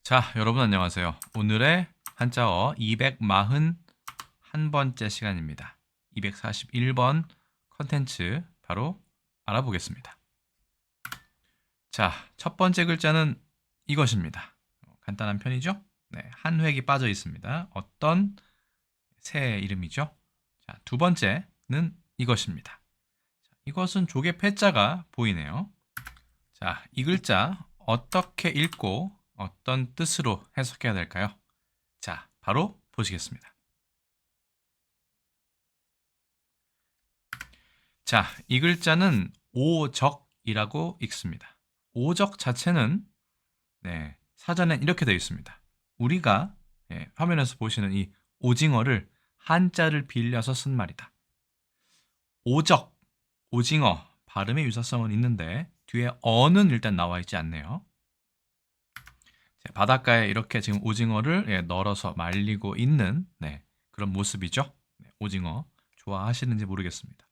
자, 여러분 안녕하세요. 오늘의 한자어 241번째 시간입니다. 241번 컨텐츠 바로 알아보겠습니다. 자, 첫 번째 글자는 이것입니다. 간단한 편이죠? 네, 한 획이 빠져 있습니다. 어떤 새의 이름이죠? 자, 두 번째는 이것입니다. 자, 이것은 조개 패자가 보이네요. 자, 이 글자 어떻게 읽고 어떤 뜻으로 해석해야 될까요? 자, 바로 보시겠습니다. 자, 이 글자는 오적이라고 읽습니다. 오적 자체는 사전엔 이렇게 되어 있습니다. 우리가 화면에서 보시는 이 오징어를 한자를 빌려서 쓴 말이다. 오적, 오징어 발음의 유사성은 있는데 뒤에 어는 일단 나와 있지 않네요. 바닷가에 이렇게 지금 오징어를 널어서 말리고 있는 그런 모습이죠. 오징어 좋아하시는지 모르겠습니다.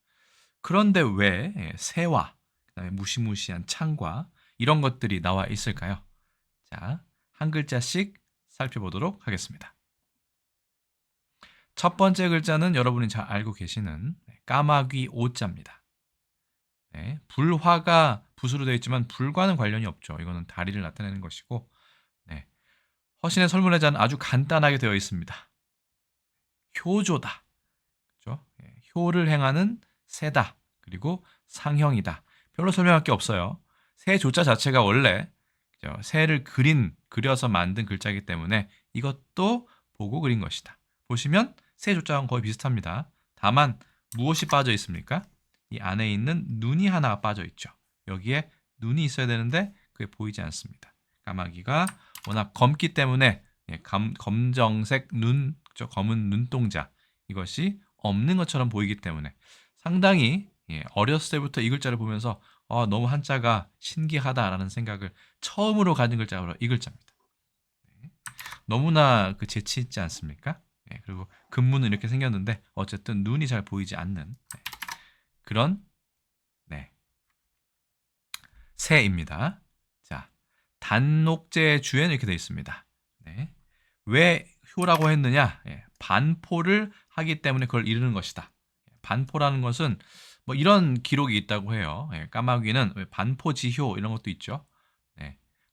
그런데 왜 새와 그다음에 무시무시한 창과 이런 것들이 나와 있을까요? 자, 한 글자씩 살펴보도록 하겠습니다. 첫 번째 글자는 여러분이 잘 알고 계시는 까마귀 오자입니다. 불화가 붓으로 되어 있지만 불과는 관련이 없죠. 이거는 다리를 나타내는 것이고 허신의 설문의자는 아주 간단하게 되어 있습니다. 효조다. 그렇죠? 효를 행하는 새다. 그리고 상형이다. 별로 설명할 게 없어요. 새 조자 자체가 원래 새를 그려서 만든 글자이기 때문에 이것도 보고 그린 것이다. 보시면 새 조자랑 거의 비슷합니다. 다만 무엇이 빠져 있습니까? 이 안에 있는 눈이 하나가 빠져 있죠. 여기에 눈이 있어야 되는데 그게 보이지 않습니다. 까마귀가 워낙 검기 때문에 검정색 눈, 검은 눈동자 이것이 없는 것처럼 보이기 때문에 상당히 어렸을 때부터 이 글자를 보면서 너무 한자가 신기하다라는 생각을 처음으로 가진 글자가 이 글자입니다. 너무나 그 재치 있지 않습니까? 그리고 근문은 이렇게 생겼는데 어쨌든 눈이 잘 보이지 않는 그런 새입니다. 자, 단녹제의 주에는 이렇게 되어 있습니다. 왜 효라고 했느냐? 반포를 하기 때문에 그걸 이루는 것이다. 반포라는 것은 뭐 이런 기록이 있다고 해요. 까마귀는 반포지효 이런 것도 있죠.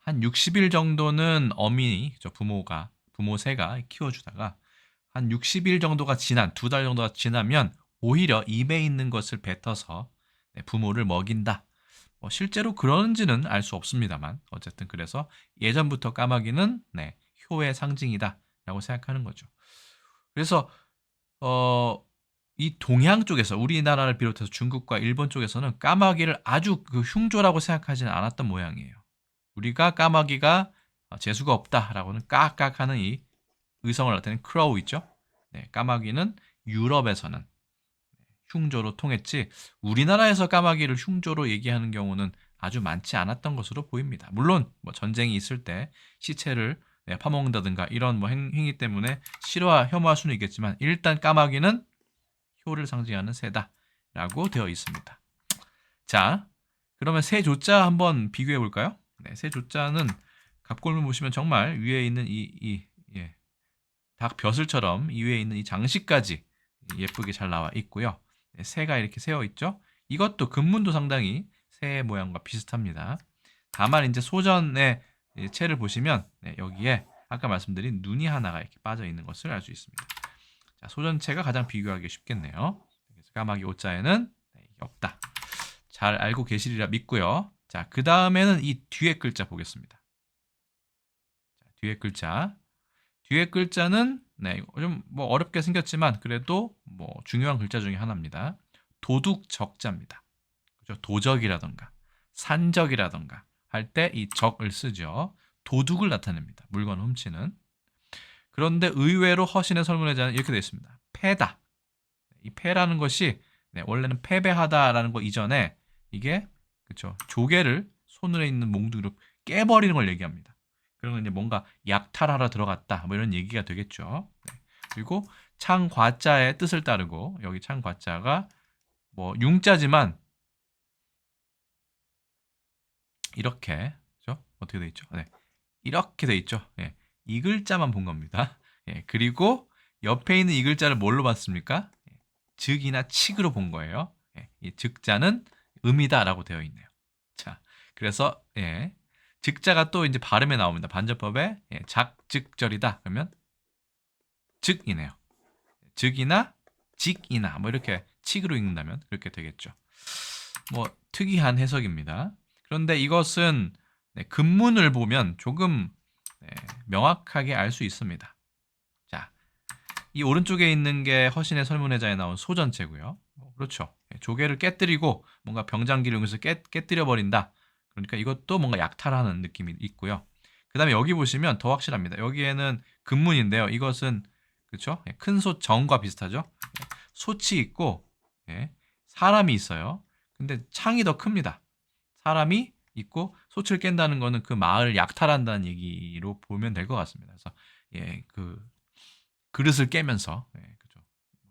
한 60일 정도는 어민이 부모 새가 키워주다가 한 60일 정도가 지난 2달 정도가 지나면 오히려 입에 있는 것을 뱉어서 부모를 먹인다. 실제로 그런지는 알 수 없습니다만 어쨌든 그래서 예전부터 까마귀는 효의 상징이다라고 생각하는 거죠. 그래서 이 동양 쪽에서 우리나라를 비롯해서 중국과 일본 쪽에서는 까마귀를 아주 그 흉조라고 생각하지는 않았던 모양이에요. 우리가 까마귀가 재수가 없다라고는 깍깍하는 이 의성을 나타내는 크로우 있죠. 까마귀는 유럽에서는 흉조로 통했지 우리나라에서 까마귀를 흉조로 얘기하는 경우는 아주 많지 않았던 것으로 보입니다. 물론 뭐 전쟁이 있을 때 시체를 파먹는다든가 이런 뭐 행위 때문에 혐오할 수는 있겠지만 일단 까마귀는 효를 상징하는 새다라고 되어 있습니다. 자, 그러면 새 조자 한번 비교해 볼까요? 새 조자는 갑골문 보시면 정말 위에 있는 닭 벼슬처럼 이 위에 있는 이 장식까지 예쁘게 잘 나와 있고요. 새가 이렇게 세워 있죠. 이것도 근문도 상당히 새 모양과 비슷합니다. 다만 이제 소전의 채를 보시면 여기에 아까 말씀드린 눈이 하나가 이렇게 빠져 있는 것을 알 수 있습니다. 자, 소전체가 가장 비교하기 쉽겠네요. 그래서 까마귀 오자에는 없다. 잘 알고 계시리라 믿고요. 자, 그 다음에는 이 뒤에 글자 보겠습니다. 자, 뒤에 글자. 뒤에 글자는 좀 뭐 어렵게 생겼지만 그래도 뭐 중요한 글자 중에 하나입니다. 도둑적자입니다. 그죠? 도적이라던가 산적이라던가 할 때 이 적을 쓰죠. 도둑을 나타냅니다. 물건 훔치는. 그런데 의외로 허신의 설문의자는 이렇게 되어 있습니다. 패다. 이 패라는 것이 원래는 패배하다라는 거 이전에 이게 그렇죠. 조개를 손에 있는 몽둥이로 깨버리는 걸 얘기합니다. 그러면 이제 뭔가 약탈하러 들어갔다 뭐 이런 얘기가 되겠죠. 그리고 창과자의 뜻을 따르고 여기 창과자가 뭐 융자지만 이렇게 그렇죠? 어떻게 돼 있죠? 이렇게 돼 있죠. 예, 이 글자만 본 겁니다. 예, 그리고 옆에 있는 이 글자를 뭘로 봤습니까? 예, 즉이나 칙으로 본 거예요. 예, 이 즉자는 음이다라고 되어 있네요. 자, 그래서 예, 즉자가 또 이제 발음에 나옵니다. 반전법에 예, 작즉절이다. 그러면 즉이네요. 즉이나 직이나 뭐 이렇게 칙으로 읽는다면 그렇게 되겠죠. 뭐 특이한 해석입니다. 그런데 이것은 네, 근문을 보면 조금 네, 명확하게 알 수 있습니다. 자, 이 오른쪽에 있는 게 허신의 설문회자에 나온 소전체고요. 그렇죠. 네, 조개를 깨뜨리고 뭔가 병장기를 이용해서 깨뜨려 버린다. 그러니까 이것도 뭔가 약탈하는 느낌이 있고요. 그 다음에 여기 보시면 더 확실합니다. 여기에는 근문인데요. 이것은 그렇죠? 네, 큰 소 정과 비슷하죠? 네, 솥이 있고 네, 사람이 있어요. 근데 창이 더 큽니다. 사람이 있고 솥을 깬다는 거는 그 마을을 약탈한다는 얘기로 보면 될 것 같습니다. 그래서 예, 그 그릇을 깨면서 그죠.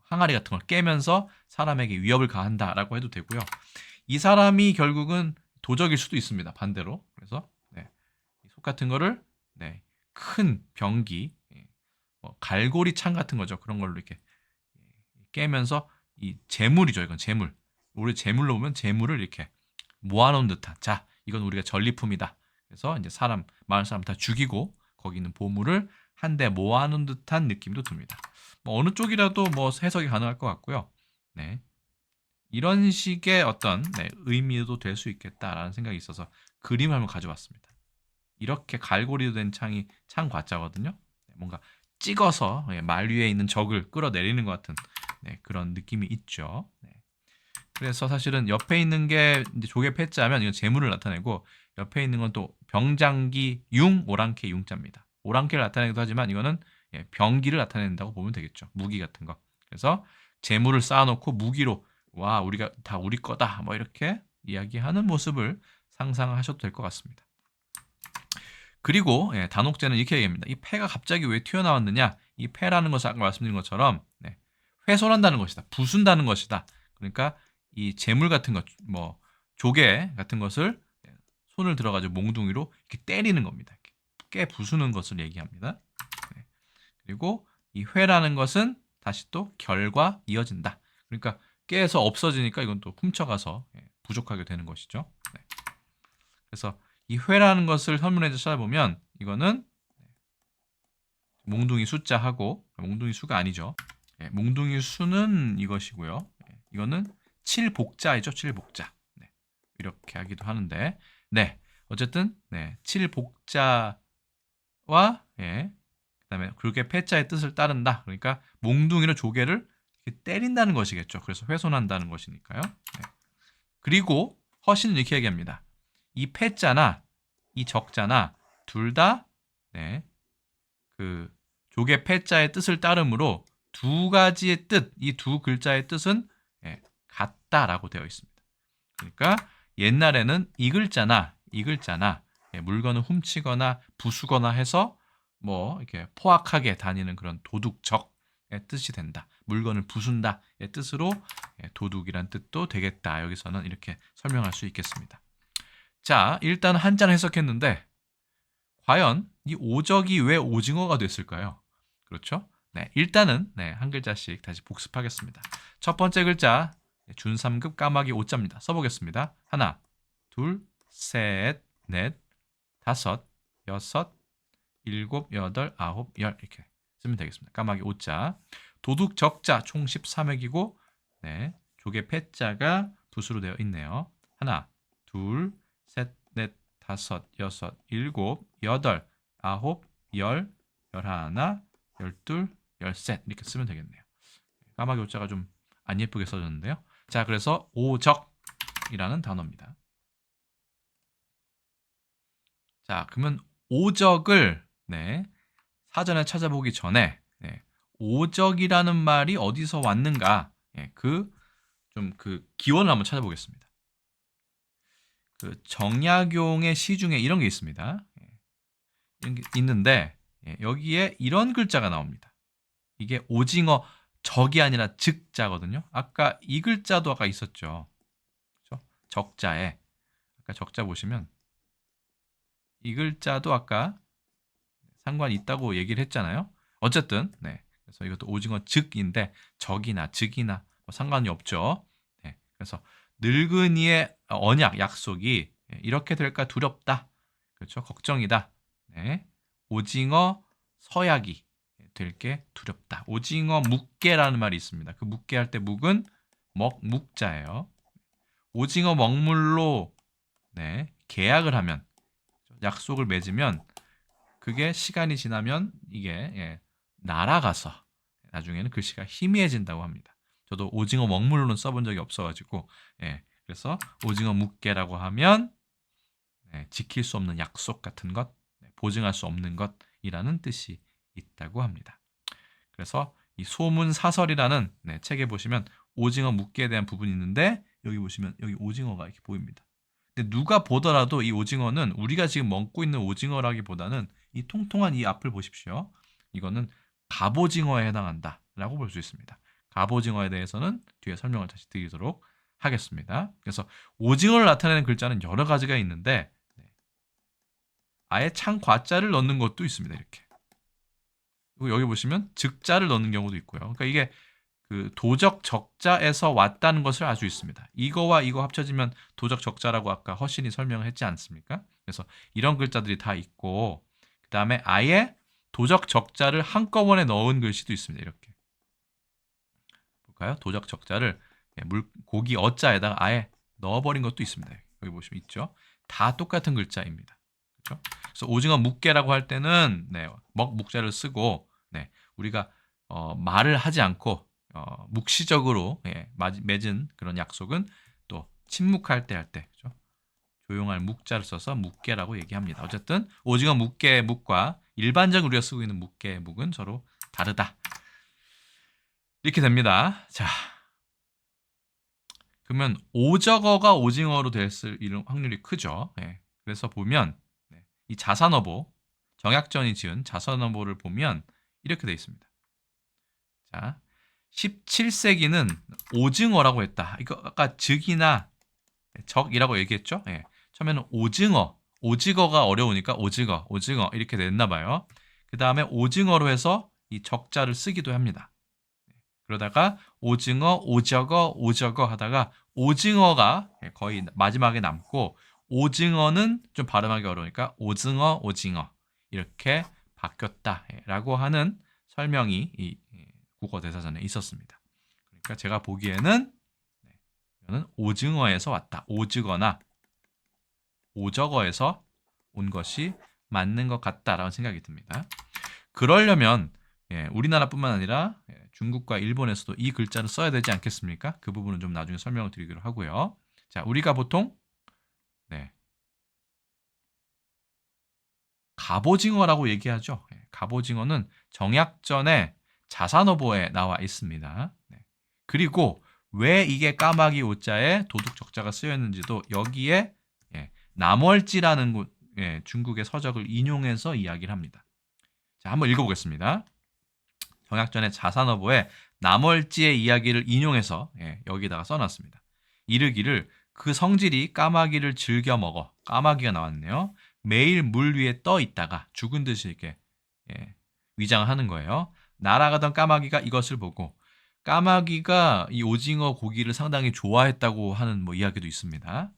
항아리 같은 걸 깨면서 사람에게 위협을 가한다라고 해도 되고요. 이 사람이 결국은 도적일 수도 있습니다. 반대로. 그래서 네, 솥 같은 거를 네, 큰 병기, 뭐 갈고리 창 같은 거죠. 그런 걸로 이렇게 깨면서 이 재물이죠. 이건 재물. 우리 재물로 보면 재물을 이렇게 모아놓은 듯한. 자, 이건 우리가 전리품이다. 그래서 이제 사람, 마을 사람 다 죽이고 거기 있는 보물을 한데 모아놓은 듯한 느낌도 듭니다. 뭐 어느 쪽이라도 뭐 해석이 가능할 것 같고요. 네. 이런 식의 어떤 네, 의미도 될 수 있겠다라는 생각이 있어서 그림을 한번 가져왔습니다. 이렇게 갈고리로 된 창이 창과자거든요. 네, 뭔가 찍어서 말 위에 있는 적을 끌어내리는 것 같은 네, 그런 느낌이 있죠. 네. 그래서 사실은 옆에 있는 게 이제 조개 패자면 이건 재물을 나타내고 옆에 있는 건 또 병장기 융 오랑캐 융자입니다. 오랑캐를 나타내기도 하지만 이거는 병기를 나타낸다고 보면 되겠죠. 무기 같은 거. 그래서 재물을 쌓아놓고 무기로 와 우리가 다 우리 거다 뭐 이렇게 이야기하는 모습을 상상하셔도 될 것 같습니다. 그리고 단옥제는 이렇게 얘기합니다. 이 패가 갑자기 왜 튀어나왔느냐? 이 패라는 것은 아까 말씀드린 것처럼 훼손한다는 것이다. 부순다는 것이다. 그러니까 이 재물 같은 것, 뭐 조개 같은 것을 손을 들어가지고 몽둥이로 이렇게 때리는 겁니다. 이렇게 깨 부수는 것을 얘기합니다. 네. 그리고 이 회라는 것은 다시 또 결과 이어진다. 그러니까 깨서 없어지니까 이건 또 훔쳐가서 부족하게 되는 것이죠. 네. 그래서 이 회라는 것을 설문에서 찾아보면 이거는 몽둥이 숫자하고 몽둥이 수가 아니죠. 몽둥이 수는 이것이고요. 이거는 7복자이죠. 7복자. 네, 이렇게 하기도 하는데 네. 어쨌든 7복자와 그다음에 그게 패자의 뜻을 따른다. 그러니까 몽둥이로 조개를 이렇게 때린다는 것이겠죠. 그래서 훼손한다는 것이니까요. 네. 그리고 허신은 이렇게 얘기합니다. 이 패자나 이 적자나 둘 다 그 조개 패자의 뜻을 따르므로 두 가지의 뜻, 이 두 글자의 뜻은 같다라고 되어 있습니다. 그러니까 옛날에는 이 글자나 물건을 훔치거나 부수거나 해서 뭐 이렇게 포악하게 다니는 그런 도둑적의 뜻이 된다. 물건을 부순다의 뜻으로 도둑이란 뜻도 되겠다. 여기서는 이렇게 설명할 수 있겠습니다. 자, 일단 한자를 해석했는데 과연 이 오적이 왜 오징어가 됐을까요? 그렇죠? 네, 일단은 한 글자씩 다시 복습하겠습니다. 첫 번째 글자 준3급 까마귀 오자입니다. 써보겠습니다. 하나, 둘, 셋, 넷, 다섯, 여섯, 일곱, 여덟, 아홉, 열 이렇게 쓰면 되겠습니다. 까마귀 오자. 도둑 적자 총 13획이고 조개 패자가 붓으로 되어 있네요. 하나, 둘, 셋, 넷, 다섯, 여섯, 일곱, 여덟, 아홉, 열, 열하나, 열둘, 열셋 이렇게 쓰면 되겠네요. 까마귀 오자가 좀 안 예쁘게 써졌는데요. 자, 그래서 오적이라는 단어입니다. 자, 그러면 오적을 사전에 찾아보기 전에 오적이라는 말이 어디서 왔는가 그 기원을 한번 찾아보겠습니다. 그 정약용의 시 중에 이런 게 있습니다. 이런 게 있는데 여기에 이런 글자가 나옵니다. 이게 오징어 적이 아니라 즉자거든요. 아까 이 글자도 아까 있었죠. 그렇죠? 적자에 아까 적자 보시면 이 글자도 아까 상관이 있다고 얘기를 했잖아요. 어쨌든 그래서 이것도 오징어 즉인데 적이나 즉이나 뭐 상관이 없죠. 그래서 늙은이의 언약, 약속이 이렇게 될까 두렵다. 그렇죠? 걱정이다. 오징어 서약이 될 게 두렵다. 오징어 묵게라는 말이 있습니다. 그 묵게 할 때 묵은 묵자예요. 오징어 먹물로 계약을 하면, 약속을 맺으면 그게 시간이 지나면 이게 날아가서 나중에는 글씨가 희미해진다고 합니다. 저도 오징어 먹물로는 써본 적이 없어가지고 그래서 오징어 묵게라고 하면 지킬 수 없는 약속 같은 것, 보증할 수 없는 것이라는 뜻이 있다고 합니다. 그래서 이 소문사설이라는 책에 보시면 오징어 묵게에 대한 부분이 있는데 여기 보시면 여기 오징어가 이렇게 보입니다. 근데 누가 보더라도 이 오징어는 우리가 지금 먹고 있는 오징어라기보다는 이 통통한 이 앞을 보십시오. 이거는 갑오징어에 해당한다라고 볼 수 있습니다. 갑오징어에 대해서는 뒤에 설명을 다시 드리도록 하겠습니다. 그래서 오징어를 나타내는 글자는 여러 가지가 있는데 아예 창과자를 넣는 것도 있습니다. 이렇게. 그리고 여기 보시면 즉자를 넣는 경우도 있고요. 그러니까 이게 그 도적 적자에서 왔다는 것을 알 수 있습니다. 이거와 이거 합쳐지면 도적 적자라고 아까 허신이 설명을 했지 않습니까? 그래서 이런 글자들이 다 있고 그 다음에 아예 도적 적자를 한꺼번에 넣은 글씨도 있습니다. 이렇게 볼까요? 도적 적자를 고기 어자에다가 아예 넣어버린 것도 있습니다. 여기 보시면 있죠. 다 똑같은 글자입니다. 그렇죠? 그래서 오징어 묵게라고 할 때는 묵자를 쓰고 우리가 말을 하지 않고 묵시적으로 맺은 그런 약속은 또 침묵할 때 그렇죠? 조용할 묵자를 써서 묵게라고 얘기합니다. 어쨌든 오징어 묵게 묵과 일반적으로 우리가 쓰고 있는 묵게 묵은 서로 다르다. 이렇게 됩니다. 자, 그러면 오적어가 오징어로 됐을 확률이 크죠. 그래서 보면 이 자산어보, 정약전이 지은 자산어보를 보면 이렇게 되어 있습니다. 자, 17세기는 오징어라고 했다. 이거 아까 즉이나 적이라고 얘기했죠? 처음에는 오징어가 어려우니까 오징어 이렇게 냈나 봐요. 그 다음에 오징어로 해서 이 적자를 쓰기도 합니다. 그러다가 오징어, 오적어 하다가 오징어가 거의 마지막에 남고 오징어는 좀 발음하기 어려우니까 오징어 이렇게 바뀌었다라고 하는 설명이 이 국어대사전에 있었습니다. 그러니까 제가 보기에는 이거는 오징어에서 왔다. 오즈거나 오적어에서 온 것이 맞는 것 같다라는 생각이 듭니다. 그러려면 우리나라뿐만 아니라 중국과 일본에서도 이 글자를 써야 되지 않겠습니까? 그 부분은 좀 나중에 설명을 드리기로 하고요. 자, 우리가 보통 갑오징어라고 얘기하죠. 갑오징어는 정약전에 자산어보에 나와 있습니다. 그리고 왜 이게 까마귀 오자에 도둑 적자가 쓰여 있는지도 여기에 남월지라는 곳, 중국의 서적을 인용해서 이야기를 합니다. 자, 한번 읽어보겠습니다. 정약전의 자산어보에 남월지의 이야기를 인용해서 여기다가 써놨습니다. 이르기를 그 성질이 까마귀를 즐겨 먹어. 까마귀가 나왔네요. 매일 물 위에 떠 있다가 죽은 듯이 이렇게 위장을 하는 거예요. 날아가던 까마귀가 이것을 보고 까마귀가 이 오징어 고기를 상당히 좋아했다고 하는 뭐 이야기도 있습니다.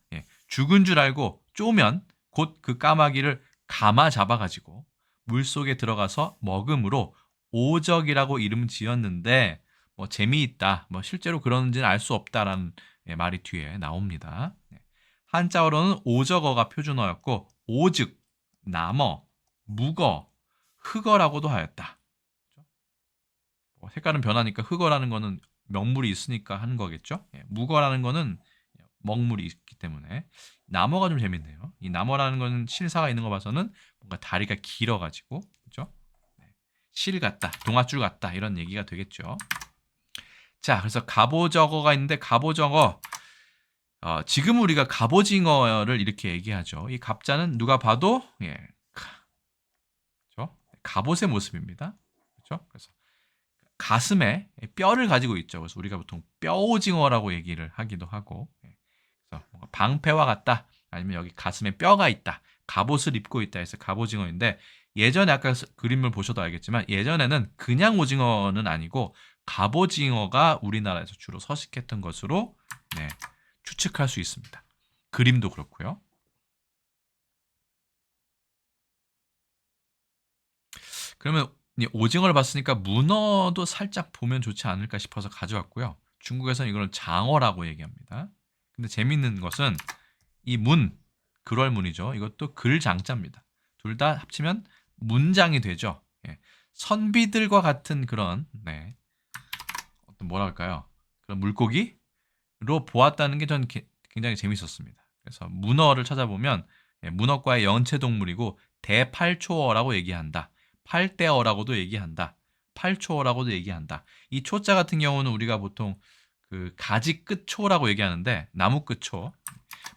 죽은 줄 알고 쪼면 곧 그 까마귀를 감아 잡아가지고 물속에 들어가서 먹음으로 오적이라고 이름 지었는데 뭐 재미있다, 뭐 실제로 그런지는 알 수 없다라는 말이 뒤에 나옵니다. 한자어로는 오적어가 표준어였고 오즉, 남어, 묵어, 흑어라고도 하였다. 색깔은 변하니까 흑어라는 거는 명물이 있으니까 하는 거겠죠. 묵어라는 거는 먹물이 있기 때문에. 남어가 좀 재밌네요. 이 남어라는 거는 실사가 있는 거 봐서는 뭔가 다리가 길어가지고 그렇죠? 실 같다, 동아줄 같다 이런 얘기가 되겠죠. 자, 그래서 갑오적어가 있는데 갑오적어 지금 우리가 갑오징어를 이렇게 얘기하죠. 이 갑자는 누가 봐도 그렇죠? 갑옷의 모습입니다. 그렇죠? 그래서 가슴에 뼈를 가지고 있죠. 그래서 우리가 보통 뼈오징어라고 얘기를 하기도 하고, 그래서 뭔가 방패와 같다, 아니면 여기 가슴에 뼈가 있다, 갑옷을 입고 있다 해서 갑오징어인데 예전에 아까 그림을 보셔도 알겠지만 예전에는 그냥 오징어는 아니고 갑오징어가 우리나라에서 주로 서식했던 것으로 네, 추측할 수 있습니다. 그림도 그렇고요. 그러면 오징어를 봤으니까 문어도 살짝 보면 좋지 않을까 싶어서 가져왔고요. 중국에서는 이걸 장어라고 얘기합니다. 근데 재밌는 것은 이 문, 글월문이죠. 이것도 글장자입니다. 둘 다 합치면 문장이 되죠. 예. 선비들과 같은 그런 어떤 뭐라 할까요? 그런 물고기로 보았다는 게 전 굉장히 재밌었습니다. 그래서 문어를 찾아보면 문어과의 연체동물이고 대팔초어라고 얘기한다. 팔대어라고도 얘기한다. 팔초어라고도 얘기한다. 이 초자 같은 경우는 우리가 보통 그 가지 끝초라고 얘기하는데 나무 끝초,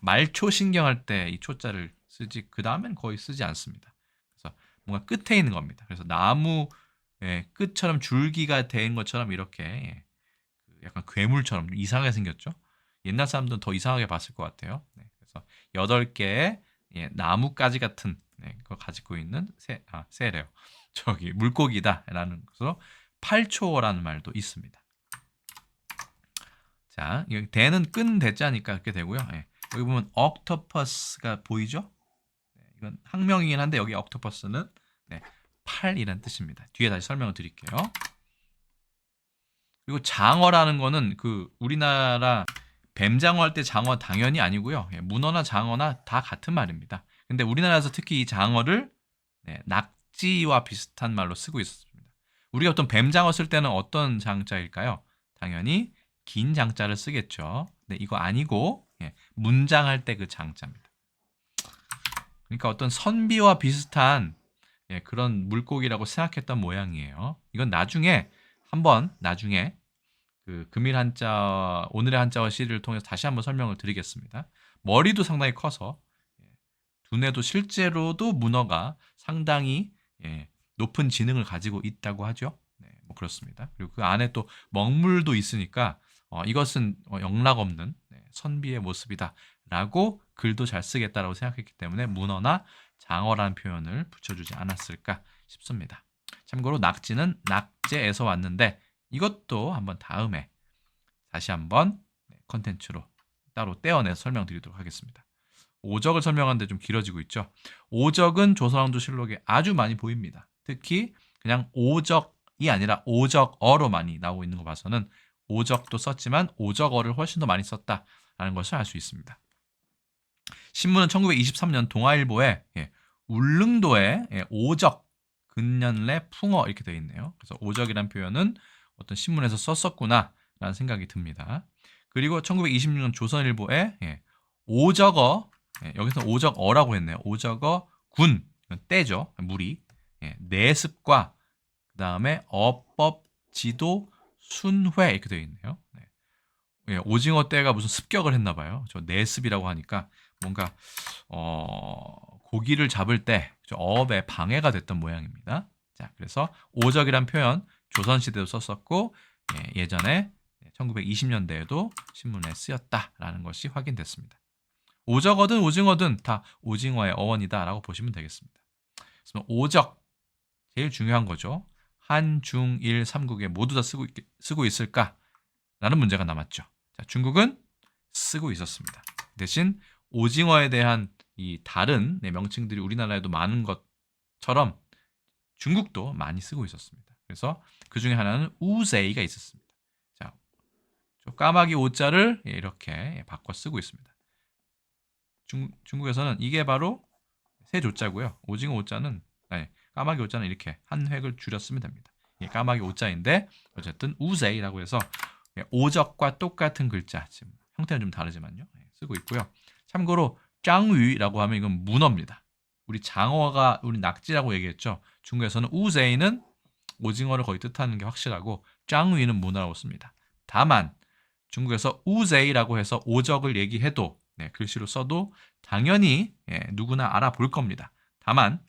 말초 신경할 때 이 초자를 쓰지 그 다음엔 거의 쓰지 않습니다. 그래서 뭔가 끝에 있는 겁니다. 그래서 나무 끝처럼 줄기가 된 것처럼 이렇게 약간 괴물처럼 이상하게 생겼죠. 옛날 사람들은 더 이상하게 봤을 것 같아요. 그래서 8개의 나뭇가지 같은 걸 가지고 있는 새래요. 저기 물고기다라는 것으로 팔초어라는 말도 있습니다. 자, 여기 대는 끈 대자니까 그렇게 되고요. 여기 보면 octopus가 보이죠? 이건 학명이긴 한데 여기 octopus는 팔이라는 뜻입니다. 뒤에 다시 설명을 드릴게요. 그리고 장어라는 거는 그 우리나라 뱀장어 할 때 장어 당연히 아니고요. 문어나 장어나 다 같은 말입니다. 근데 우리나라에서 특히 이 장어를 낙지와 비슷한 말로 쓰고 있습니다. 우리가 어떤 뱀장어 쓸 때는 어떤 장자일까요? 당연히 긴 장자를 쓰겠죠. 네, 이거 아니고 문장할 때 그 장자입니다. 그러니까 어떤 선비와 비슷한 그런 물고기라고 생각했던 모양이에요. 이건 나중에 그 금일 한자 오늘의 한자어 시리를 통해서 다시 한번 설명을 드리겠습니다. 머리도 상당히 커서 두뇌도 실제로도 문어가 상당히 높은 지능을 가지고 있다고 하죠. 뭐 그렇습니다. 그리고 그 안에 또 먹물도 있으니까 이것은 영락없는 선비의 모습이다라고 글도 잘 쓰겠다라고 생각했기 때문에 문어나 장어라는 표현을 붙여주지 않았을까 싶습니다. 참고로 낙지는 낙제에서 왔는데 이것도 한번 다음에 다시 한번 컨텐츠로 따로 떼어내서 설명드리도록 하겠습니다. 오적을 설명하는데 좀 길어지고 있죠. 오적은 조선왕조실록에 아주 많이 보입니다. 특히 그냥 오적이 아니라 오적어로 많이 나오고 있는 거 봐서는 오적도 썼지만 오적어를 훨씬 더 많이 썼다라는 것을 알 수 있습니다. 신문은 1923년 동아일보에 울릉도에 오적, 근년래 풍어 이렇게 되어 있네요. 그래서 오적이란 표현은 어떤 신문에서 썼었구나라는 생각이 듭니다. 그리고 1926년 조선일보에 오적어, 여기서 오적어라고 했네요. 오적어 군, 떼죠. 물이. 내습과 그 다음에 어법, 지도, 순회 이렇게 되어 있네요. 오징어 떼가 무슨 습격을 했나 봐요. 저 내습이라고 하니까 뭔가 고기를 잡을 때 어업에 방해가 됐던 모양입니다. 자, 그래서 오적이란 표현 조선시대도 썼었고 예전에 1920년대에도 신문에 쓰였다라는 것이 확인됐습니다. 오적어든 오징어든 다 오징어의 어원이다라고 보시면 되겠습니다. 그래서 오적 제일 중요한 거죠. 한, 중, 일, 삼국에 모두 다 쓰고 있을까라는 문제가 남았죠. 자, 중국은 쓰고 있었습니다. 대신 오징어에 대한 이 다른 명칭들이 우리나라에도 많은 것처럼 중국도 많이 쓰고 있었습니다. 그래서 그 중에 하나는 우세이가 있었습니다. 자, 까마귀 오자를 이렇게 바꿔 쓰고 있습니다. 중국에서는 이게 바로 세조자고요. 오징어 오자는 까마귀 오자는 이렇게 한 획을 줄여 쓰면 됩니다. 까마귀 오자인데 어쨌든 우세이라고 해서 오적과 똑같은 글자, 지금 형태는 좀 다르지만요. 쓰고 있고요. 참고로 짱위라고 하면 이건 문어입니다. 우리 장어가 우리 낙지라고 얘기했죠. 중국에서는 우세이는 오징어를 거의 뜻하는 게 확실하고 짱위는 문어라고 씁니다. 다만 중국에서 우세이라고 해서 오적을 얘기해도 글씨로 써도 당연히 누구나 알아볼 겁니다. 다만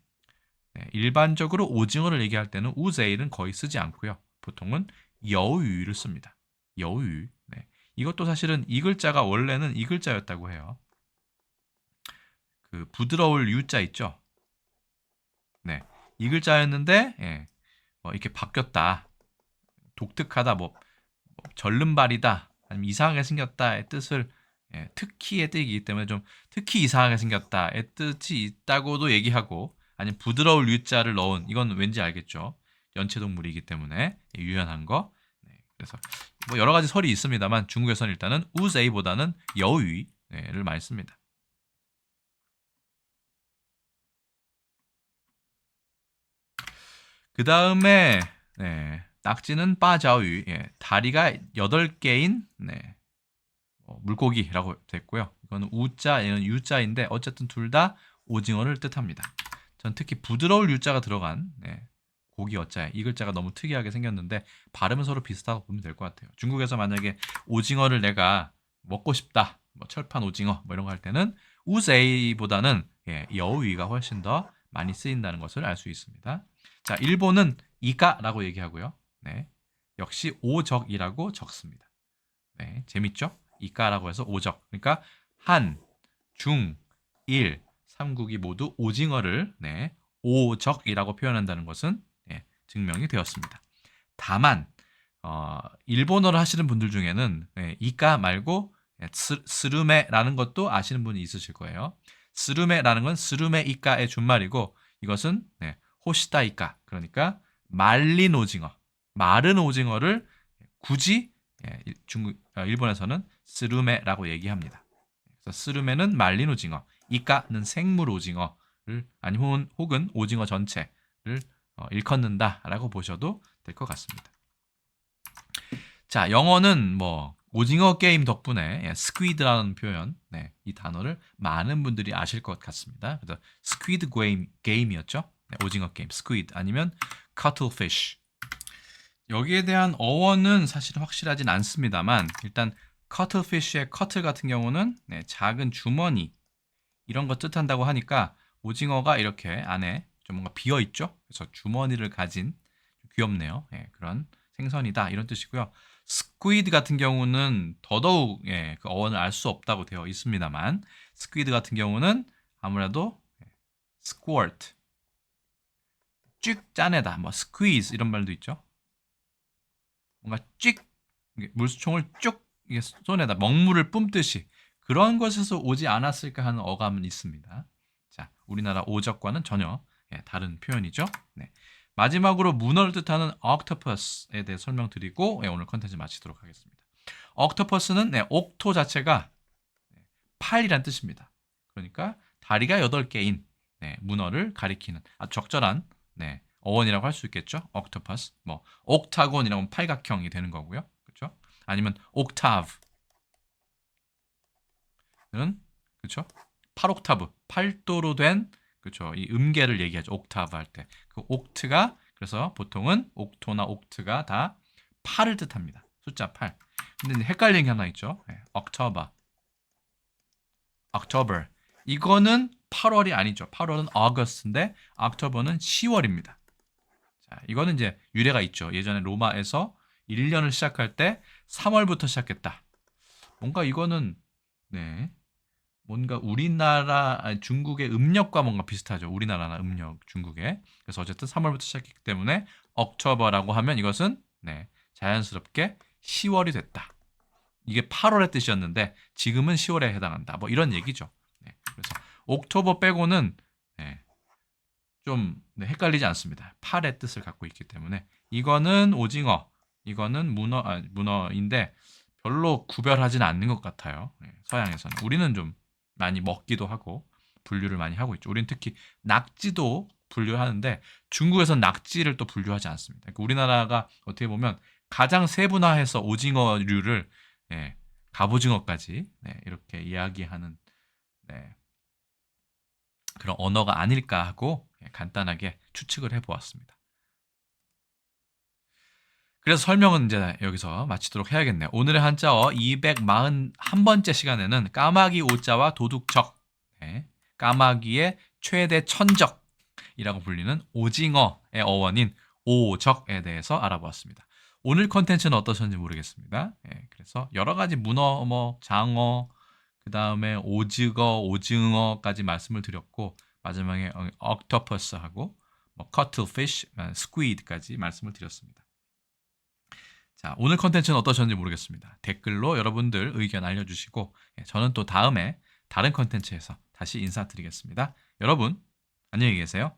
일반적으로 오징어를 얘기할 때는 우세이는 거의 쓰지 않고요. 보통은 여유를 씁니다. 여유. 이것도 사실은 이 글자가 원래는 이 글자였다고 해요. 그 부드러울 유자 있죠? 이 글자였는데 뭐 이렇게 바뀌었다. 독특하다, 뭐 절름발이다, 아니면 이상하게 생겼다의 뜻을 특히의 뜻이기 때문에 좀 특히 이상하게 생겼다의 뜻이 있다고도 얘기하고, 아니면 부드러울 유자를 넣은, 이건 왠지 알겠죠. 연체동물이기 때문에 유연한 거. 그래서 뭐 여러 가지 설이 있습니다만 중국에서는 일단은 우세이보다는 여위를 많이 씁니다. 그 다음에 낙지는 빠자위, 다리가 8개인 물고기라고 됐고요. 이거는 우자, 얘는 유자인데 어쨌든 둘 다 오징어를 뜻합니다. 전 특히 부드러울 유자가 들어간 고기 어자에 이 글자가 너무 특이하게 생겼는데 발음은 서로 비슷하다고 보면 될 것 같아요. 중국에서 만약에 오징어를 내가 먹고 싶다, 뭐 철판 오징어 뭐 이런 거 할 때는 우세이보다는 여위가 훨씬 더 많이 쓰인다는 것을 알 수 있습니다. 자, 일본은 이가라고 얘기하고요. 역시 오적이라고 적습니다. 재밌죠? 이가라고 해서 오적. 그러니까 한, 중, 일, 삼국이 모두 오징어를 오적이라고 표현한다는 것은 증명이 되었습니다. 다만 일본어를 하시는 분들 중에는 이가 말고 스르메라는 것도 아시는 분이 있으실 거예요. 스르메라는 건 스르메 이가의 준말이고, 이것은 호시다 이가, 그러니까 말린 오징어, 마른 오징어를 굳이 일본에서는 스르메라고 얘기합니다. 그래서 스르메는 말린 오징어, 이까는 생물 오징어를, 아니면 혹은 오징어 전체를 일컫는다라고 보셔도 될 것 같습니다. 자, 영어는 뭐 오징어 게임 덕분에 스퀴드라는 표현, 이 단어를 많은 분들이 아실 것 같습니다. 그래서 스퀴드 게임이었죠. 오징어 게임, 스퀴드, 아니면 커틀피쉬. 여기에 대한 어원은 사실 확실하진 않습니다만, 일단 커틀피쉬의 커틀 같은 경우는 작은 주머니 이런 거 뜻한다고 하니까 오징어가 이렇게 안에 좀 뭔가 비어 있죠. 그래서 주머니를 가진, 귀엽네요. 그런 생선이다 이런 뜻이고요. 스퀴드 같은 경우는 더더욱 그 어원을 알 수 없다고 되어 있습니다만, 스퀴드 같은 경우는 아무래도 스쿼트, 쭉 짜내다, 뭐 스퀴즈 이런 말도 있죠. 뭔가 쭉 물총을 쭉 손에다 먹물을 뿜듯이 그런 것에서 오지 않았을까 하는 어감은 있습니다. 자, 우리나라 오적과는 전혀 다른 표현이죠. 마지막으로 문어를 뜻하는 octopus에 대해 설명드리고 오늘 컨텐츠 마치도록 하겠습니다. octopus는 옥토 자체가 팔이란 뜻입니다. 그러니까 다리가 8개인 문어를 가리키는 아주 적절한 어원이라고 할 수 있겠죠. octopus, 뭐 옥타곤이라고 하면 팔각형이 되는 거고요. 그렇죠? 아니면 octave, 는 그렇죠? 8옥타브, 8도로 된, 그렇죠? 이 음계를 얘기하죠. 옥타브 할 때. 그 옥트가, 그래서 보통은 옥토나 옥트가 다 8을 뜻합니다. 숫자 8. 근데 헷갈리는 게 하나 있죠. October. October. 이거는 8월이 아니죠. 8월은 August인데 October는 10월입니다. 자, 이거는 이제 유래가 있죠. 예전에 로마에서 1년을 시작할 때 3월부터 시작했다. 뭔가 이거는 뭔가 우리나라, 중국의 음력과 뭔가 비슷하죠. 우리나라나 음력, 중국의. 그래서 어쨌든 3월부터 시작했기 때문에 옥토버라고 하면 이것은 자연스럽게 10월이 됐다. 이게 8월의 뜻이었는데 지금은 10월에 해당한다. 뭐 이런 얘기죠. 그래서 옥토버 빼고는 좀 헷갈리지 않습니다. 8의 뜻을 갖고 있기 때문에 이거는 오징어, 이거는 문어인데 별로 구별하지는 않는 것 같아요. 서양에서는. 우리는 좀 많이 먹기도 하고 분류를 많이 하고 있죠. 우리는 특히 낙지도 분류하는데 중국에서는 낙지를 또 분류하지 않습니다. 그러니까 우리나라가 어떻게 보면 가장 세분화해서 오징어류를 갑오징어까지 이렇게 이야기하는 그런 언어가 아닐까 하고 간단하게 추측을 해보았습니다. 그래서 설명은 이제 여기서 마치도록 해야겠네요. 오늘의 한자어 241번째 시간에는 까마귀 오자와 도둑적, 까마귀의 최대 천적이라고 불리는 오징어의 어원인 오적에 대해서 알아보았습니다. 오늘 컨텐츠는 어떠셨는지 모르겠습니다. 그래서 여러 가지 문어, 장어, 그 다음에 오징어까지 말씀을 드렸고, 마지막에 옥토퍼스하고 뭐 cuttlefish, squid까지 말씀을 드렸습니다. 자, 오늘 컨텐츠는 어떠셨는지 모르겠습니다. 댓글로 여러분들 의견 알려주시고 저는 또 다음에 다른 컨텐츠에서 다시 인사드리겠습니다. 여러분 안녕히 계세요.